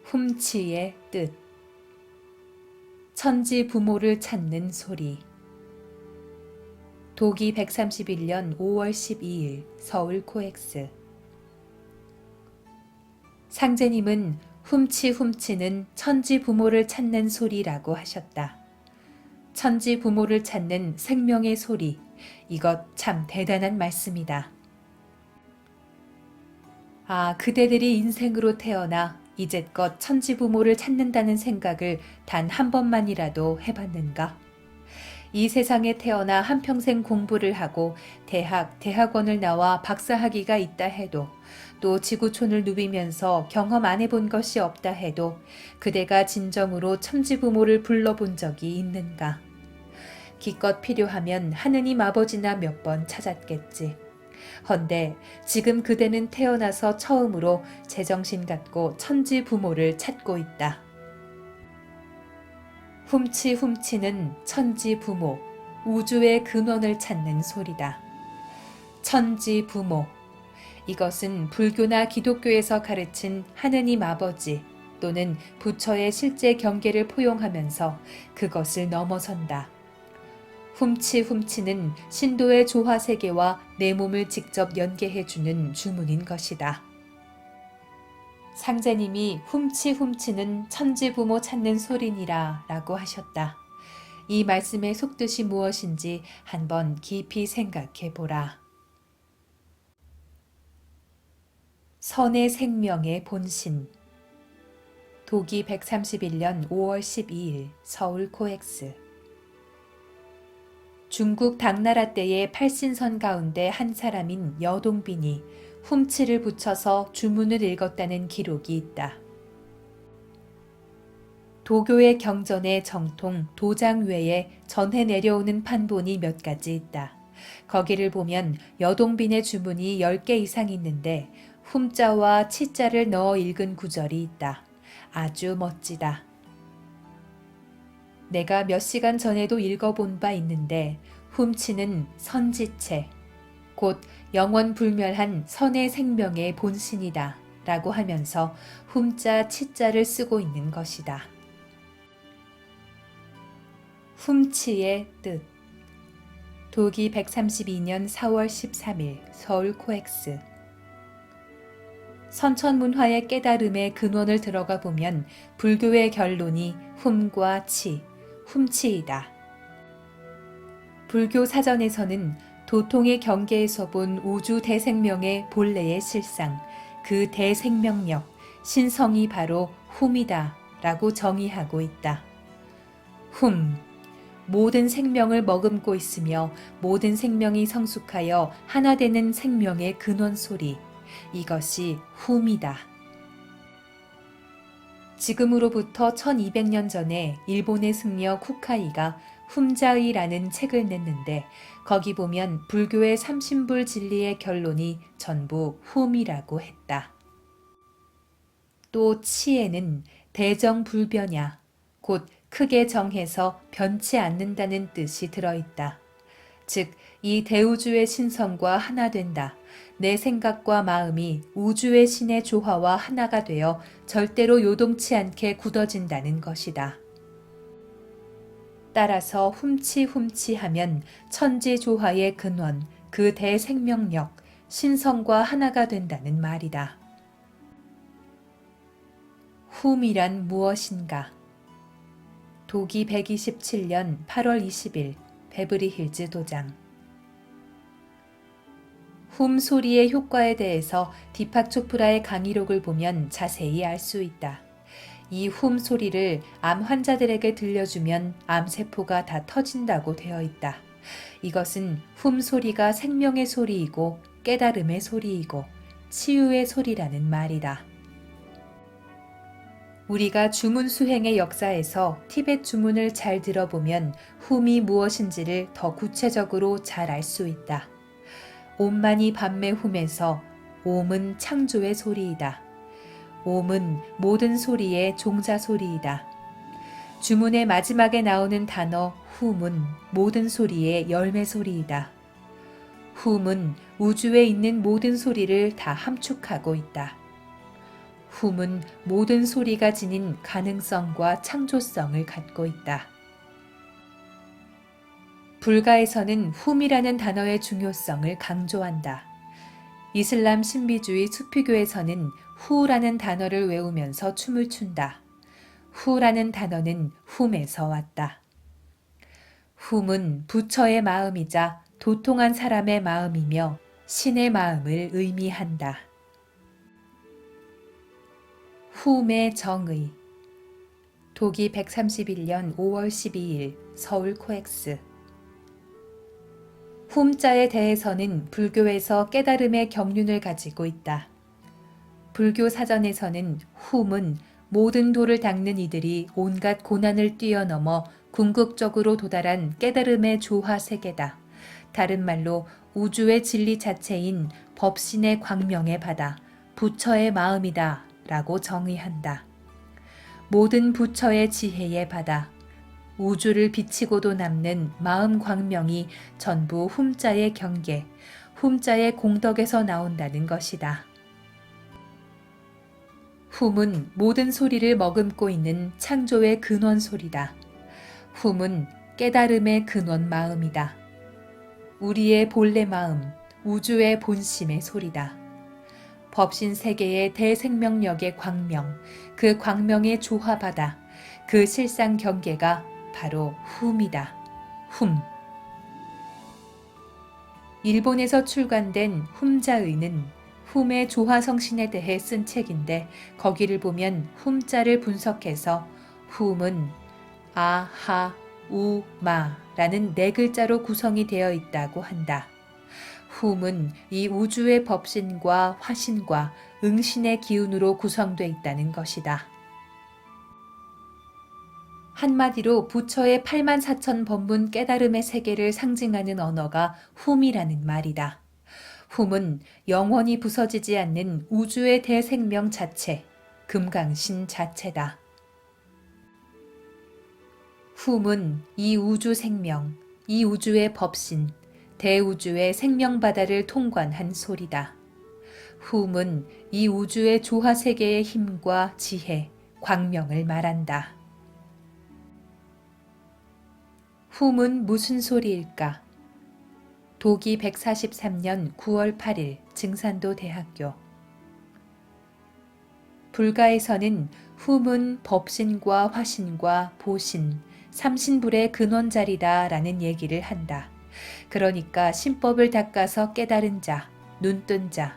훔치의 뜻. 천지 부모를 찾는 소리. 도기 131년 5월 12일 서울 코엑스. 상제님은 훔치는 천지 부모를 찾는 소리라고 하셨다. 천지 부모를 찾는 생명의 소리. 이것 참 대단한 말씀이다. 아, 그대들이 인생으로 태어나 이제껏 천지 부모를 찾는다는 생각을 단 한 번만이라도 해봤는가? 이 세상에 태어나 한평생 공부를 하고 대학원을 나와 박사학위가 있다 해도 또 지구촌을 누비면서 경험 안 해본 것이 없다 해도 그대가 진정으로 천지 부모를 불러본 적이 있는가? 기껏 필요하면 하느님 아버지나 몇 번 찾았겠지. 헌데 지금 그대는 태어나서 처음으로 제정신 갖고 천지 부모를 찾고 있다. 훔치는 천지 부모, 우주의 근원을 찾는 소리다. 천지 부모. 이것은 불교나 기독교에서 가르친 하느님 아버지 또는 부처의 실제 경계를 포용하면서 그것을 넘어선다. 훔치는 신도의 조화 세계와 내 몸을 직접 연계해주는 주문인 것이다. 상제님이 훔치는 천지 부모 찾는 소리니라 라고 하셨다. 이 말씀의 속뜻이 무엇인지 한번 깊이 생각해 보라. 선의 생명의 본신. 도기 131년 5월 12일 서울 코엑스. 중국 당나라 때의 팔신선 가운데 한 사람인 여동빈이 훔치를 붙여서 주문을 읽었다는 기록이 있다. 도교의 경전의 정통 도장 외에 전해 내려오는 판본이 몇 가지 있다. 거기를 보면 여동빈의 주문이 10개 이상 있는데 훔자와 치자를 넣어 읽은 구절이 있다. 아주 멋지다. 내가 몇 시간 전에도 읽어본 바 있는데 훔치는 선지체, 곧 영원불멸한 선의 생명의 본신이다 라고 하면서 훔자 치자를 쓰고 있는 것이다. 훔치의 뜻. 도기 132년 4월 13일 서울 코엑스. 선천문화의 깨달음의 근원을 들어가 보면 불교의 결론이 훔과 치, 훔치이다. 불교 사전에서는 도통의 경계에서 본 우주 대생명의 본래의 실상, 그 대생명력, 신성이 바로 훔이다 라고 정의하고 있다. 훔, 모든 생명을 머금고 있으며 모든 생명이 성숙하여 하나 되는 생명의 근원 소리, 이것이 훔이다. 지금으로부터 1200년 전에 일본의 승려 쿠카이가 훔자의라는 책을 냈는데 거기 보면 불교의 삼신불 진리의 결론이 전부 훔이라고 했다. 또 치에는 대정불변야, 곧 크게 정해서 변치 않는다는 뜻이 들어있다. 즉, 이 대우주의 신성과 하나 된다. 내 생각과 마음이 우주의 신의 조화와 하나가 되어 절대로 요동치 않게 굳어진다는 것이다. 따라서 훔치하면 천지조화의 근원, 그 대생명력, 신성과 하나가 된다는 말이다. 훔이란 무엇인가? 도기 127년 8월 20일 베브리 힐즈 도장. 훔 소리의 효과에 대해서 디팍 초프라의 강의록을 보면 자세히 알 수 있다. 이 훔 소리를 암 환자들에게 들려주면 암세포가 다 터진다고 되어 있다. 이것은 훔 소리가 생명의 소리이고 깨달음의 소리이고 치유의 소리라는 말이다. 우리가 주문 수행의 역사에서 티벳 주문을 잘 들어보면 훔이 무엇인지를 더 구체적으로 잘 알 수 있다. 옴마니 밤매 훔에서 옴은 창조의 소리이다. 옴은 모든 소리의 종자 소리이다. 주문의 마지막에 나오는 단어 훔은 모든 소리의 열매 소리이다. 훔은 우주에 있는 모든 소리를 다 함축하고 있다. 훔은 모든 소리가 지닌 가능성과 창조성을 갖고 있다. 불가에서는 훔이라는 단어의 중요성을 강조한다. 이슬람 신비주의 수피교에서는 후라는 단어를 외우면서 춤을 춘다. 후라는 단어는 훔에서 왔다. 훔은 부처의 마음이자 도통한 사람의 마음이며 신의 마음을 의미한다. 훔의 정의. 도기 131년 5월 12일 서울 코엑스. 훔자에 대해서는 불교에서 깨달음의 경륜을 가지고 있다. 불교 사전에서는 훔은 모든 도를 닦는 이들이 온갖 고난을 뛰어넘어 궁극적으로 도달한 깨달음의 조화 세계다. 다른 말로 우주의 진리 자체인 법신의 광명의 바다, 부처의 마음이다 라고 정의한다. 모든 부처의 지혜의 바다, 우주를 비치고도 남는 마음 광명이 전부 훔자의 경계, 훔자의 공덕에서 나온다는 것이다. 훔은 모든 소리를 머금고 있는 창조의 근원 소리다. 훔은 깨달음의 근원 마음이다. 우리의 본래 마음, 우주의 본심의 소리다. 법신 세계의 대생명력의 광명, 그 광명의 조화바다, 그 실상 경계가 바로 훔이다. 훔. 일본에서 출간된 훔자의는 훔의 조화성신에 대해 쓴 책인데 거기를 보면 훔자를 분석해서 훔은 아, 하, 우, 마라는 네 글자로 구성이 되어 있다고 한다. 훔은 이 우주의 법신과 화신과 응신의 기운으로 구성되어 있다는 것이다. 한마디로 부처의 84,000 법문 깨달음의 세계를 상징하는 언어가 훔이라는 말이다. 훔은 영원히 부서지지 않는 우주의 대생명 자체, 금강신 자체다. 훔은 이 우주 생명, 이 우주의 법신, 대우주의 생명바다를 통관한 소리다. 훔은 이 우주의 조화세계의 힘과 지혜, 광명을 말한다. 훔은 무슨 소리일까? 도기 143년 9월 8일 증산도 대학교. 불가에서는 훔은 법신과 화신과 보신, 삼신불의 근원자리다 라는 얘기를 한다. 그러니까 신법을 닦아서 깨달은 자, 눈뜬 자,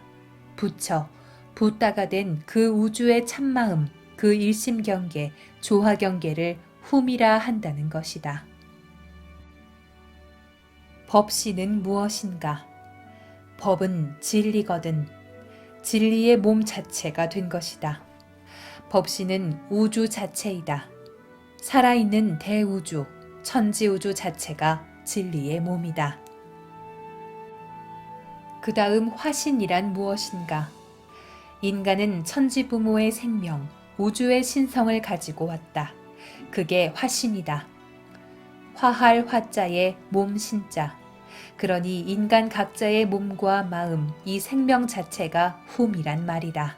부처, 부따가 된 그 우주의 참마음, 그 일심경계, 조화경계를 훔이라 한다는 것이다. 법신은 무엇인가? 법은 진리거든. 진리의 몸 자체가 된 것이다. 법신은 우주 자체이다. 살아있는 대우주, 천지우주 자체가 진리의 몸이다. 그 다음 화신이란 무엇인가? 인간은 천지부모의 생명, 우주의 신성을 가지고 왔다. 그게 화신이다. 화할 화자의 몸 신자. 그러니 인간 각자의 몸과 마음, 이 생명 자체가 훔이란 말이다.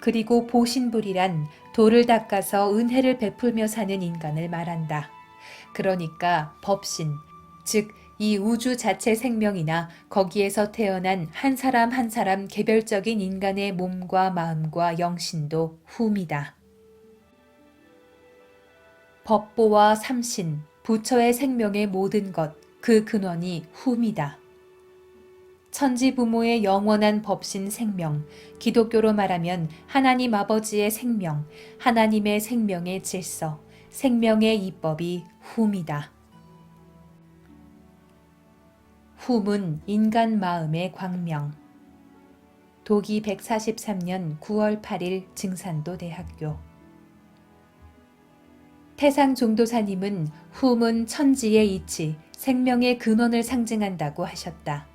그리고 보신불이란 도를 닦아서 은혜를 베풀며 사는 인간을 말한다. 그러니까 법신, 즉 이 우주 자체 생명이나 거기에서 태어난 한 사람 한 사람 개별적인 인간의 몸과 마음과 영신도 훔이다. 법보와 삼신, 부처의 생명의 모든 것, 그 근원이 훔이다. 천지부모의 영원한 법신 생명, 기독교로 말하면 하나님 아버지의 생명, 하나님의 생명의 질서, 생명의 이법이 훔이다. 훔은 인간 마음의 광명. 도기 143년 9월 8일 증산도 대학교. 태상 종도사님은 훔은 천지의 이치, 생명의 근원을 상징한다고 하셨다.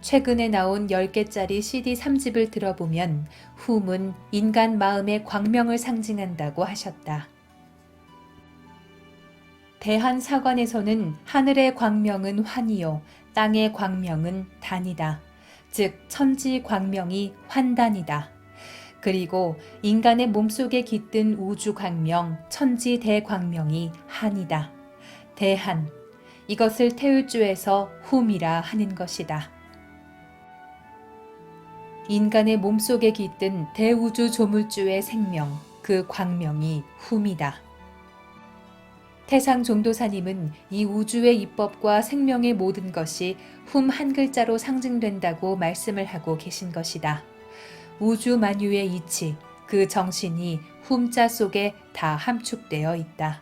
최근에 나온 10개짜리 CD 3집을 들어보면 훔은 인간 마음의 광명을 상징한다고 하셨다. 대한사관에서는 하늘의 광명은 환이요, 땅의 광명은 단이다. 즉 천지 광명이 환단이다. 그리고 인간의 몸속에 깃든 우주 광명, 천지 대광명이 한이다. 대한. 이것을 태울주에서 훔이라 하는 것이다. 인간의 몸속에 깃든 대우주 조물주의 생명, 그 광명이 훔이다. 태상 종도사님은 이 우주의 입법과 생명의 모든 것이 훔 한 글자로 상징된다고 말씀을 하고 계신 것이다. 우주 만유의 이치, 그 정신이 훔자 속에 다 함축되어 있다.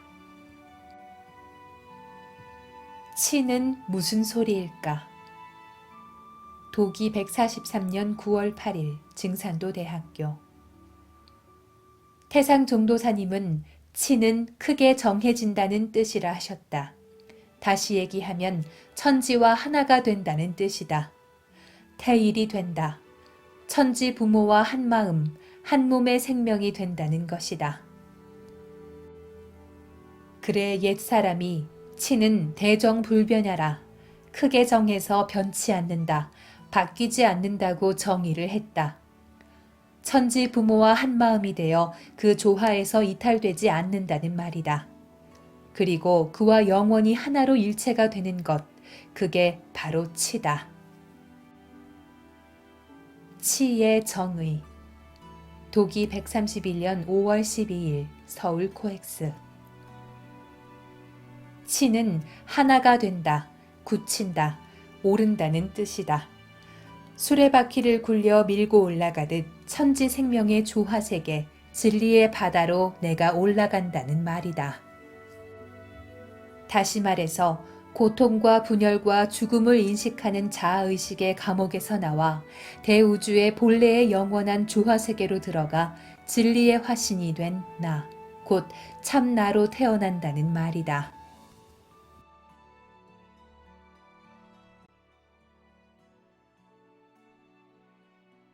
치는 무슨 소리일까? 도기 143년 9월 8일 증산도 대학교. 태상 종도사님은 치는 크게 정해진다는 뜻이라 하셨다. 다시 얘기하면 천지와 하나가 된다는 뜻이다. 태일이 된다. 천지 부모와 한 마음, 한 몸의 생명이 된다는 것이다. 그래 옛 사람이 치는 대정불변하라. 크게 정해서 변치 않는다. 바뀌지 않는다고 정의를 했다. 천지 부모와 한 마음이 되어 그 조화에서 이탈되지 않는다는 말이다. 그리고 그와 영원히 하나로 일체가 되는 것, 그게 바로 치다. 치의 정의. 도기 131년 5월 12일 서울 코엑스. 치는 하나가 된다, 굳힌다, 오른다는 뜻이다. 수레바퀴를 굴려 밀고 올라가듯 천지 생명의 조화세계, 진리의 바다로 내가 올라간다는 말이다. 다시 말해서 고통과 분열과 죽음을 인식하는 자아의식의 감옥에서 나와 대우주의 본래의 영원한 조화세계로 들어가 진리의 화신이 된 나, 곧 참나로 태어난다는 말이다.